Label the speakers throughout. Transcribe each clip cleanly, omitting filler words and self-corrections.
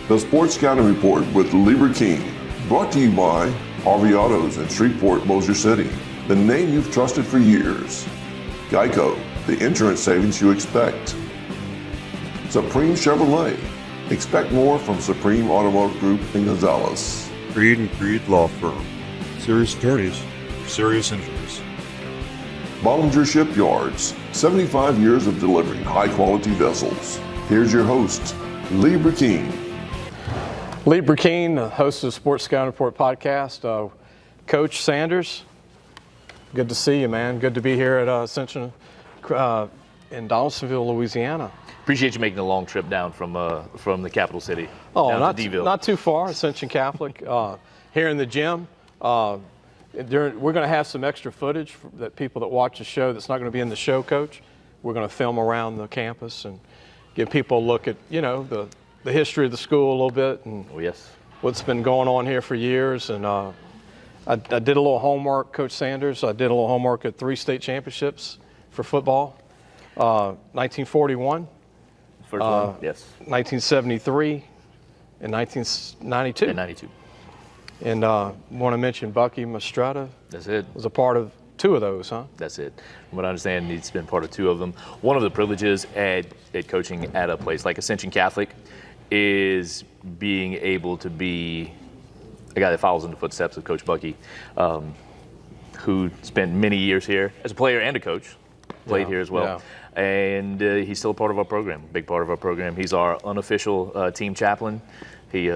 Speaker 1: The Sports Scouting Report with Lieber King, brought to you by Harvey Autos in Shreveport, Bossier City, the name you've trusted for years. Geico, the insurance savings you expect. Supreme Chevrolet, expect more from Supreme Automotive Group in Gonzales.
Speaker 2: Creed and Creed Law Firm, serious attorneys for serious injuries.
Speaker 1: Bollinger Shipyards, 75 years of delivering high-quality vessels. Here's your host, Lieber King.
Speaker 3: Lieber King, host of the Sports Scouting Report podcast. Coach Sanders, good to see you, man. Good to be here at Ascension in Donaldsonville, Louisiana.
Speaker 4: Appreciate you making a long trip down from the capital city.
Speaker 3: Oh,
Speaker 4: down to D-ville.
Speaker 3: Not too far. Ascension Catholic. Here in the gym. We're going to have some extra footage that people that watch the show that's not going to be in the show, Coach. We're going to film around the campus and give people a look at, the history of the school a little bit and what's been going on here for years. And I did a little homework, Coach Sanders. I did a little homework at 3 state championships for football. 1941.
Speaker 4: First one, yes.
Speaker 3: 1973 and 1992.
Speaker 4: And 92.
Speaker 3: And want to mention Bucky Mastretta.
Speaker 4: That's it.
Speaker 3: Was a part of 2 of those, huh?
Speaker 4: That's it. From what I understand, he's been part of 2 of them. One of the privileges at coaching at a place like Ascension Catholic is being able to be a guy that follows in the footsteps of Coach Bucky, who spent many years here as a player and a coach, played here as well. Yeah. And he's still a part of our program, big part of our program. He's our unofficial team chaplain. He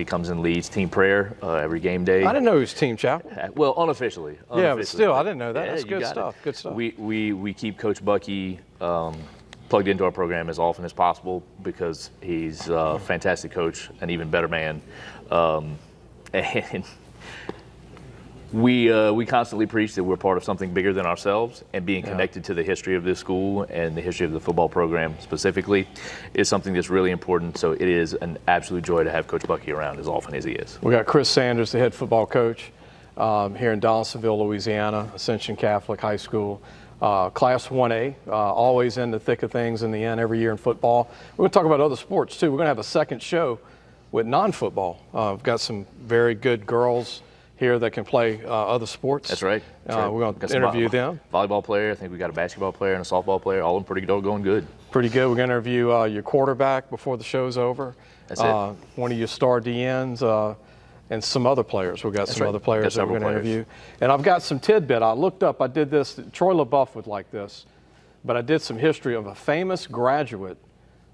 Speaker 4: comes and leads team prayer every game day.
Speaker 3: I didn't know he was team chaplain.
Speaker 4: Well, unofficially.
Speaker 3: Yeah, but still, I didn't know that.
Speaker 4: Yeah,
Speaker 3: That's good stuff. Good stuff.
Speaker 4: We keep Coach Bucky plugged into our program as often as possible because he's a fantastic coach, an even better man. And we constantly preach that we're part of something bigger than ourselves, and being connected to the history of this school and the history of the football program specifically is something that's really important. So it is an absolute joy to have Coach Bucky around as often as he is.
Speaker 3: We got Chris Sanders, the head football coach here in Donaldsonville, Louisiana, Ascension Catholic High School. Class 1A, always in the thick of things in the end every year in football. We're going to talk about other sports too. We're going to have a second show with non-football. We've got some very good girls here that can play other sports.
Speaker 4: That's right.
Speaker 3: We're going to interview them.
Speaker 4: Volleyball player. I think we got a basketball player and a softball player. All of them pretty going good.
Speaker 3: Pretty good. We're going to interview your quarterback before the show's over.
Speaker 4: That's it.
Speaker 3: One of your star DNs and some other players. We've got some other players that we're going to interview. And I've got some tidbit. I looked up. I did this. Troy LaBeouf would like this. But I did some history of a famous graduate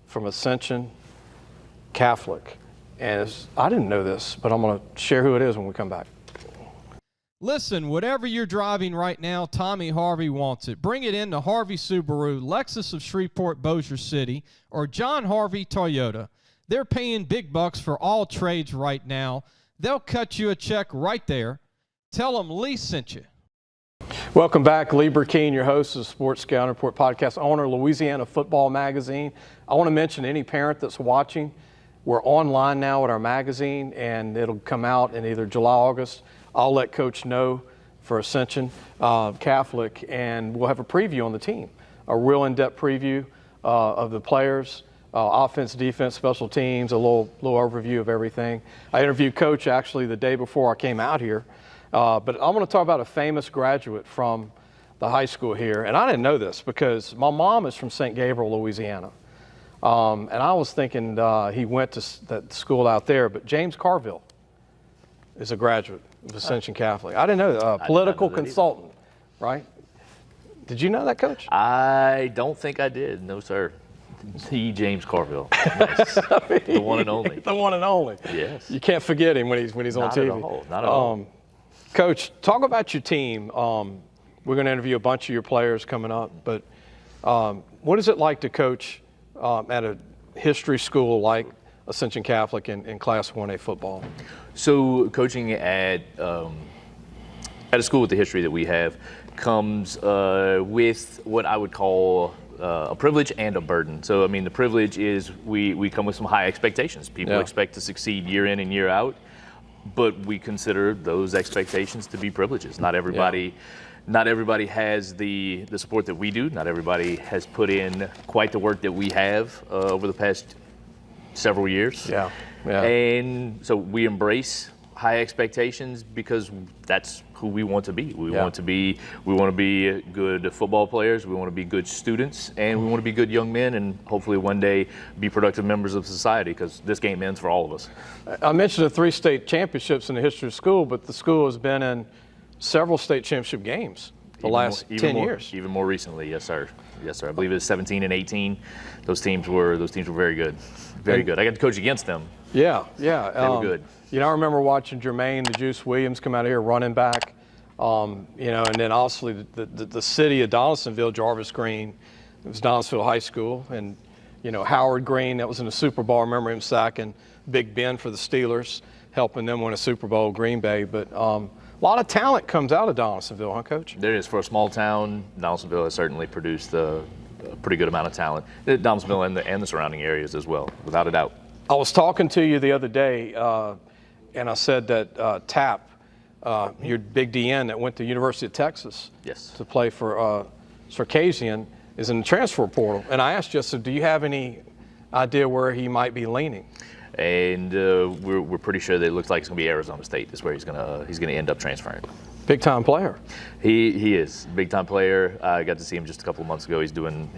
Speaker 3: from Ascension Catholic. And I didn't know this, but I'm going to share who it is when we come back.
Speaker 5: Listen, whatever you're driving right now, Tommy Harvey wants it. Bring it in to Harvey Subaru, Lexus of Shreveport, Bossier City, or John Harvey Toyota. They're paying big bucks for all trades right now. They'll cut you a check right there. Tell them Lee sent you.
Speaker 3: Welcome back. Lieber King, your host of the Sports Scouting Report podcast, owner of Louisiana Football Magazine. I want to mention any parent that's watching, we're online now with our magazine, and it'll come out in either July, August. I'll let Coach know for Ascension Catholic, and we'll have a preview on the team, a real in-depth preview of the players, offense, defense, special teams, a little overview of everything. I interviewed Coach actually the day before I came out here, but I'm going to talk about a famous graduate from the high school here, and I didn't know this because my mom is from St. Gabriel, Louisiana, and I was thinking he went to that school out there, but James Carville is a graduate of Ascension Catholic. I didn't know that. Political consultant, right? Did you know that, Coach?
Speaker 4: I don't think I did. No, sir. The James Carville. Yes. The one and only.
Speaker 3: The one and only.
Speaker 4: Yes.
Speaker 3: You can't forget him when he's on TV.
Speaker 4: Not at all.
Speaker 3: Coach, talk about your team. We're going to interview a bunch of your players coming up, but what is it like to coach at a history school like Ascension Catholic in Class 1A football?
Speaker 4: So coaching at a school with the history that we have comes with what I would call a privilege and a burden. So, I mean, the privilege is we come with some high expectations. People expect to succeed year in and year out, but we consider those expectations to be privileges. Not everybody has the support that we do. Not everybody has put in quite the work that we have over the past several years.
Speaker 3: Yeah.
Speaker 4: And so we embrace high expectations because that's who we want to be. We want to be good football players, we want to be good students, and we want to be good young men, and hopefully one day be productive members of society, because this game ends for all of us.
Speaker 3: I mentioned the 3 state championships in the history of school, but the school has been in several state championship games the last 10 years.
Speaker 4: Even more recently, yes sir. Yes sir. I believe it was 17 and 18. Those teams were very good. Very good. I got to coach against them.
Speaker 3: Yeah.
Speaker 4: They were good.
Speaker 3: You know, I remember watching Jermaine the Juice Williams come out of here running back. And then obviously the city of Donaldsonville, Jarvis Green, it was Donaldsonville High School, and Howard Green, that was in the Super Bowl. I remember him sacking Big Ben for the Steelers, helping them win a Super Bowl, Green Bay. But a lot of talent comes out of Donaldsonville, huh, Coach?
Speaker 4: There is. For a small town, Donaldsonville has certainly produced a pretty good amount of talent. Donaldsonville and the surrounding areas as well, without a doubt.
Speaker 3: I was talking to you the other day, and I said that Tapp, your big DN that went to University of Texas to play for Circassian, is in the transfer portal. And I asked you, so do you have any idea where he might be leaning?
Speaker 4: And we're pretty sure that it looks like it's going to be Arizona State. Is where he's going to end up transferring.
Speaker 3: Big time player.
Speaker 4: He is big time player. I got to see him just a couple of months ago. He's doing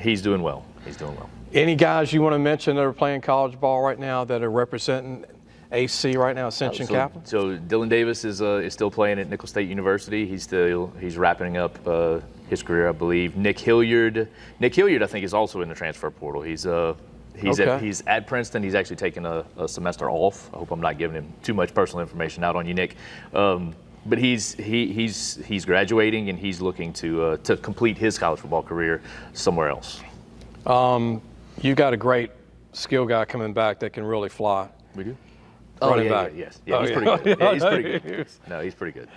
Speaker 4: well. He's doing well.
Speaker 3: Any guys you want to mention that are playing college ball right now that are representing AC right now, Ascension Capital?
Speaker 4: So Dylan Davis is still playing at Nicholls State University. He's wrapping up his career, I believe. Nick Hilliard, I think, is also in the transfer portal. He's at Princeton. He's actually taking a semester off. I hope I'm not giving him too much personal information out on you, Nick. But he's graduating, and he's looking to complete his college football career somewhere else.
Speaker 3: You got a great skill guy coming back that can really fly.
Speaker 4: We do.
Speaker 3: Running back.
Speaker 4: Yes. Yeah, he's pretty good. Yeah, he's pretty good. No, he's pretty good.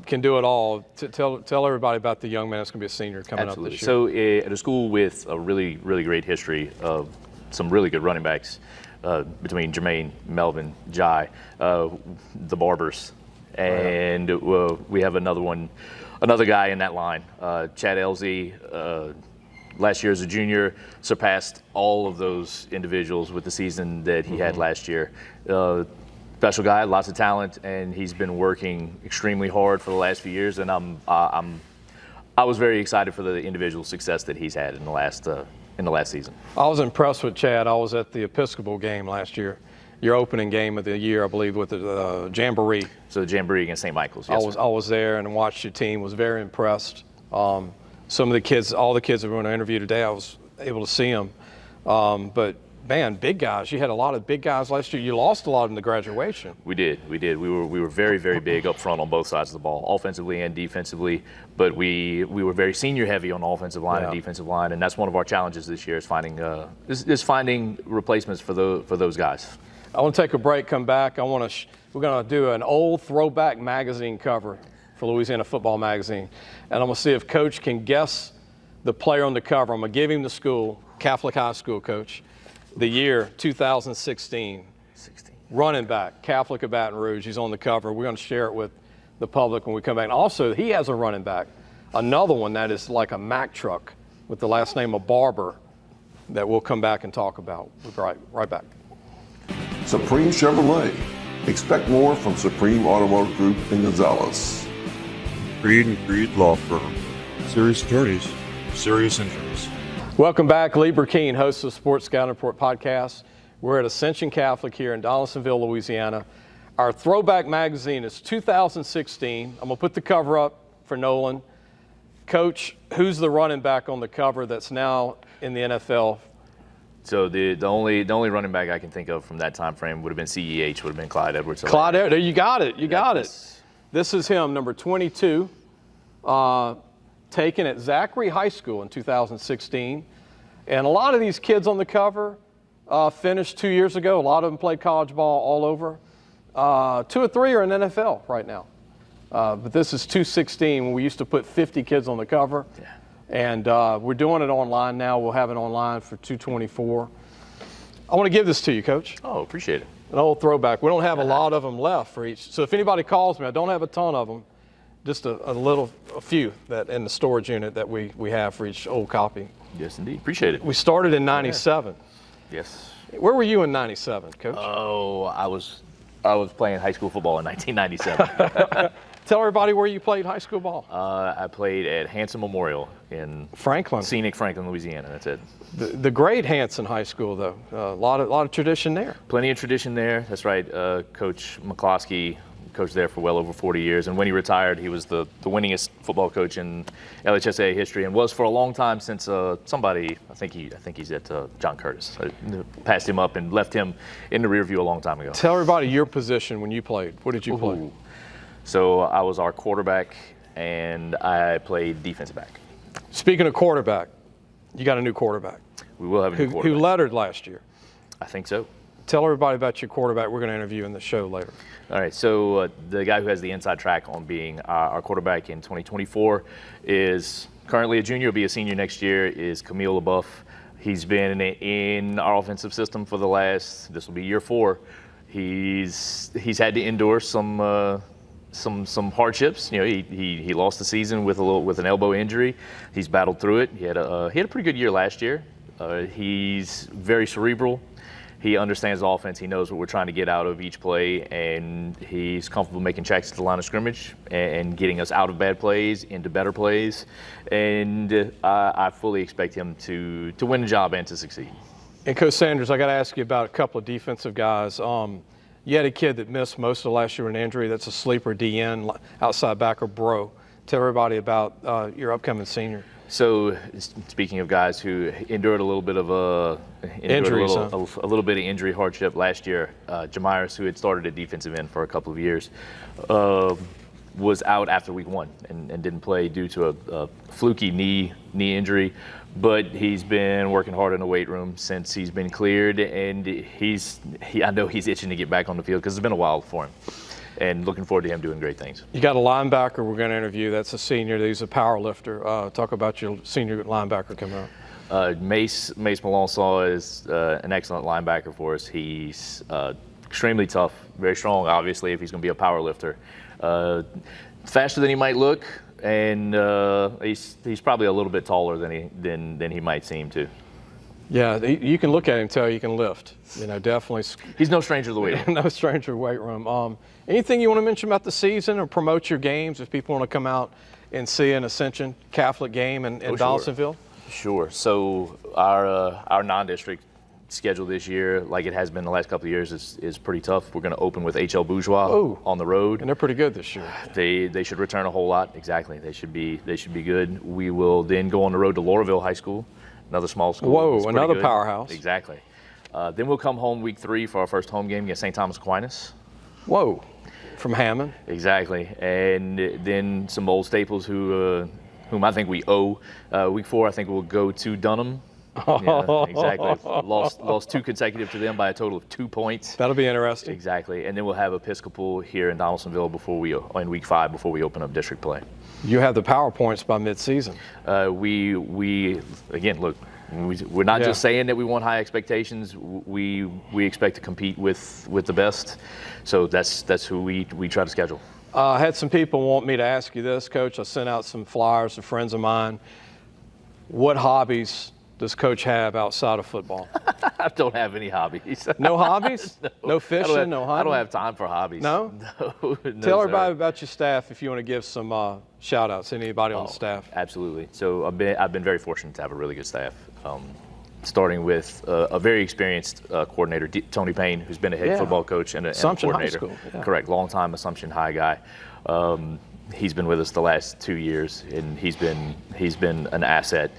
Speaker 3: Can do it all. Tell everybody about the young man that's going to be a senior coming up this year.
Speaker 4: So at a school with a really, really great history of some really good running backs between Jermaine, Melvin, Jai, the Barbers, and we have another guy in that line, Chad Elsie. Last year as a junior, surpassed all of those individuals with the season that he had last year. Special guy, lots of talent, and he's been working extremely hard for the last few years. And I was very excited for the individual success that he's had in the last season.
Speaker 3: I was impressed with Chad. I was at the Episcopal game last year, your opening game of the year, I believe, with the Jamboree.
Speaker 4: So the Jamboree against St. Michael's. Yes,
Speaker 3: I was there and watched your team. Was very impressed. Some of the kids, all the kids that were going to interview today, I was able to see them. But, man, big guys. You had a lot of big guys last year. You lost a lot in the graduation.
Speaker 4: We did. We were very, very big up front on both sides of the ball, offensively and defensively. But we were very senior heavy on the offensive line and defensive line, and that's one of our challenges this year is finding replacements for those guys.
Speaker 3: I want to take a break, come back. We're going to do an old throwback magazine cover for Louisiana Football Magazine. And I'm going to see if Coach can guess the player on the cover. I'm going to give him the school, Catholic High School, Coach. The year, 2016. Running back, Catholic of Baton Rouge. He's on the cover. We're going to share it with the public when we come back. And also, he has a running back, another one that is like a Mack truck with the last name of Barber that we'll come back and talk about. We'll be right back.
Speaker 1: Supreme Chevrolet. Expect more from Supreme Automotive Group in Gonzales.
Speaker 2: Creed and Creed Law Firm. Serious attorneys for serious injuries.
Speaker 3: Welcome back. Lee Burkeen, host of the Sports Scouting Report podcast. We're at Ascension Catholic here in Donaldsonville, Louisiana. Our throwback magazine is 2016. I'm going to put the cover up for Nolan. Coach, who's the running back on the cover that's now in the NFL?
Speaker 4: So the only running back I can think of from that time frame would have been CEH, would have been Clyde Edwards.
Speaker 3: Clyde Edwards, you got it. You got it. This is him, number 22, taken at Zachary High School in 2016. And a lot of these kids on the cover finished 2 years ago. A lot of them played college ball all over. 2 or 3 are in NFL right now. But this is 216 when we used to put 50 kids on the cover. Yeah. And we're doing it online now. We'll have it online for 224. I want to give this to you, Coach.
Speaker 4: Oh, appreciate it.
Speaker 3: An old throwback. We don't have a lot of them left for each. So if anybody calls me, I don't have a ton of them, just a few that in the storage unit that we have for each old copy.
Speaker 4: Yes, indeed. Appreciate it.
Speaker 3: We started in 97.
Speaker 4: Yes.
Speaker 3: Where were you in '97, Coach?
Speaker 4: Oh, I was playing high school football in 1997.
Speaker 3: Tell everybody where you played high school ball.
Speaker 4: I played at Hanson Memorial in
Speaker 3: Franklin.
Speaker 4: scenic Franklin, Louisiana. That's it.
Speaker 3: The great Hanson High School, though. A lot of tradition there.
Speaker 4: Plenty of tradition there. That's right. Coach McCloskey coached there for well over 40 years, and when he retired, he was the winningest football coach in LHSAA history, and was for a long time since somebody. I think he's at John Curtis. Passed him up and left him in the rear view a long time ago.
Speaker 3: Tell everybody your position when you played. What did you play?
Speaker 4: So I was our quarterback, and I played defensive back.
Speaker 3: Speaking of quarterback, you got a new quarterback.
Speaker 4: We will have a new quarterback.
Speaker 3: Who lettered last year.
Speaker 4: I think so.
Speaker 3: Tell everybody about your quarterback we're going to interview in the show later.
Speaker 4: All right, so the guy who has the inside track on being our quarterback in 2024 is currently a junior, will be a senior next year, is Camille LaBeouf. He's been in our offensive system for this will be year 4. He's had to endure some hardships. You know, he lost the season with an elbow injury. He's battled through it. He had a pretty good year last year. He's very cerebral. He understands the offense. He knows what we're trying to get out of each play, and he's comfortable making checks at the line of scrimmage and getting us out of bad plays into better plays. And I fully expect him to win the job and to succeed.
Speaker 3: And Coach Sanders, I got to ask you about a couple of defensive guys. You had a kid that missed most of last year with an injury. That's a sleeper DN, outside backer, Bro. Tell everybody about your upcoming senior.
Speaker 4: So, speaking of guys who endured a little bit of a little bit of injury hardship last year, Jamiris, who had started at defensive end for a couple of years, was out after week 1 and didn't play due to a fluky knee injury. But he's been working hard in the weight room since he's been cleared, and I know he's itching to get back on the field because it's been a while for him. And looking forward to him doing great things. You
Speaker 3: got a linebacker we're going to interview. That's a senior. He's a power lifter. Talk about your senior linebacker coming up.
Speaker 4: Mace Malonsaw is an excellent linebacker for us. He's extremely tough, very strong, obviously, if he's going to be a power lifter. Faster than he might look, and he's probably a little bit taller than he might seem to.
Speaker 3: Yeah, you can look at him and tell he can lift. You know, definitely.
Speaker 4: He's no stranger to the weight room.
Speaker 3: No stranger to the weight room. Anything you want to mention about the season or promote your games if people want to come out and see an Ascension Catholic game in Donaldsonville?
Speaker 4: Sure. So our non-district schedule this year, like it has been the last couple of years, is pretty tough. We're going to open with HL Bourgeois on the road,
Speaker 3: and they're pretty good this year.
Speaker 4: They should return a whole lot. Exactly. They should be good. We will then go on the road to Laurelville High School, another small school.
Speaker 3: Whoa, another powerhouse.
Speaker 4: Exactly. Then we'll come home week 3 for our first home game against St. Thomas Aquinas.
Speaker 3: Whoa, from Hammond.
Speaker 4: Exactly. And then some old staples whom I think we owe. Week 4, I think we'll go to Dunham. Yeah, exactly. Lost 2 consecutive to them by a total of 2 points.
Speaker 3: That'll be interesting.
Speaker 4: Exactly. And then we'll have Episcopal here in Donaldsonville in week 5 before we open up district play.
Speaker 3: You have the power points by mid-season.
Speaker 4: We again, look, we're not just saying that we want high expectations. We expect to compete with the best. So that's who we try to schedule.
Speaker 3: I had some people want me to ask you this, Coach. I sent out some flyers to friends of mine. What hobbies does Coach have outside of football?
Speaker 4: I don't have any hobbies.
Speaker 3: No hobbies? No fishing? No hunting?
Speaker 4: I don't have time for hobbies.
Speaker 3: No?
Speaker 4: No.
Speaker 3: Tell everybody about your staff if you want to give some shout-outs. Anybody on the staff?
Speaker 4: Absolutely. So I've been very fortunate to have a really good staff. Starting with a very experienced coordinator, Tony Payne, who's been a head football coach and a coordinator.
Speaker 3: High School. Yeah.
Speaker 4: Correct, long-time Assumption High guy. He's been with us the last 2 years, and he's been an asset.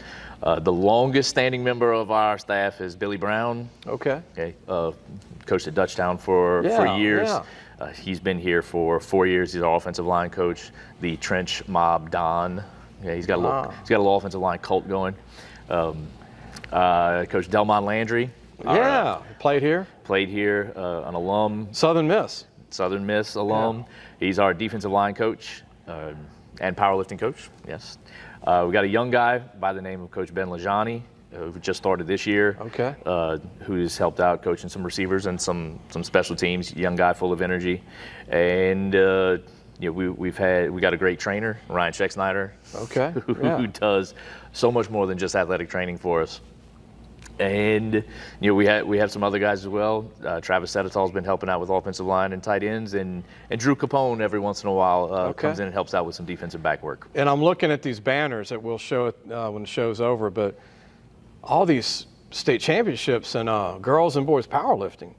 Speaker 4: The longest-standing member of our staff is Billy Brown.
Speaker 3: Okay.
Speaker 4: Coached at Dutchtown for years. Yeah. He's been here for 4 years. He's our offensive line coach. The Trench Mob Don. Yeah, he's got a little offensive line cult going. Coach Delmon Landry.
Speaker 3: Played here.
Speaker 4: An alum.
Speaker 3: Southern Miss
Speaker 4: alum. Yeah. He's our defensive line coach and powerlifting coach. Yes. We got a young guy by the name of Coach Ben Lajani, who just started this year.
Speaker 3: Okay.
Speaker 4: Who's helped out coaching some receivers and some special teams. Young guy, full of energy, and we got a great trainer, Ryan Scheck-Snyder.
Speaker 3: Okay.
Speaker 4: Who does so much more than just athletic training for us. And we have some other guys as well. Travis Sedetol's been helping out with offensive line and tight ends, and Drew Capone every once in a while comes in and helps out with some defensive back work.
Speaker 3: And I'm looking at these banners that we'll show it when the show's over, but all these state championships in girls and boys powerlifting.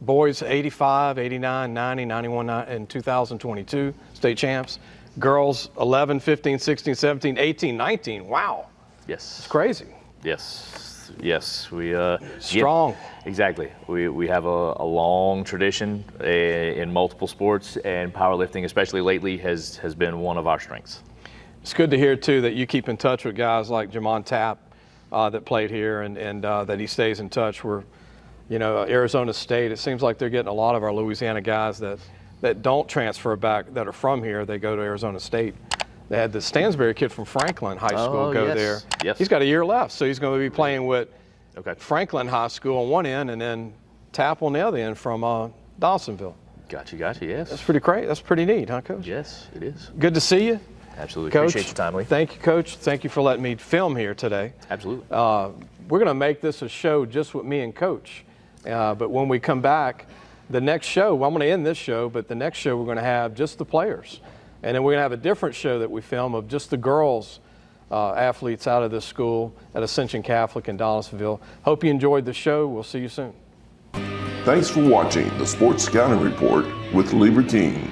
Speaker 3: Boys 85, 89, 90, 91, and 2022 state champs. Girls 11, 15, 16, 17, 18, 19. Wow.
Speaker 4: Yes.
Speaker 3: It's crazy.
Speaker 4: Yes, we
Speaker 3: strong.
Speaker 4: Exactly. We have a long tradition in multiple sports, and powerlifting, especially lately, has been one of our strengths.
Speaker 3: It's good to hear too that you keep in touch with guys like Jamon Tapp that played here, and that he stays in touch. We're, Arizona State. It seems like they're getting a lot of our Louisiana guys that don't transfer back, that are from here. They go to Arizona State. They had the Stansbury kid from Franklin High School go there.
Speaker 4: Yes.
Speaker 3: He's got a year left, so he's going to be playing with Franklin High School on one end and then Tapp on the other end from Dawsonville.
Speaker 4: Gotcha, yes.
Speaker 3: That's pretty great. That's pretty neat, huh, Coach?
Speaker 4: Yes, it is.
Speaker 3: Good to see you.
Speaker 4: Absolutely.
Speaker 3: Coach,
Speaker 4: appreciate your time, Lee.
Speaker 3: Thank you, Coach. Thank you for letting me film here today.
Speaker 4: Absolutely.
Speaker 3: We're going to make this a show just with me and Coach. But when we come back, the next show, I'm going to end this show, but the next show we're going to have just the players. And then we're going to have a different show that we film of just the girls athletes out of this school at Ascension Catholic in Donaldsonville. Hope you enjoyed the show. We'll see you soon.
Speaker 1: Thanks for watching the Sports Scouting Report with Lieber King.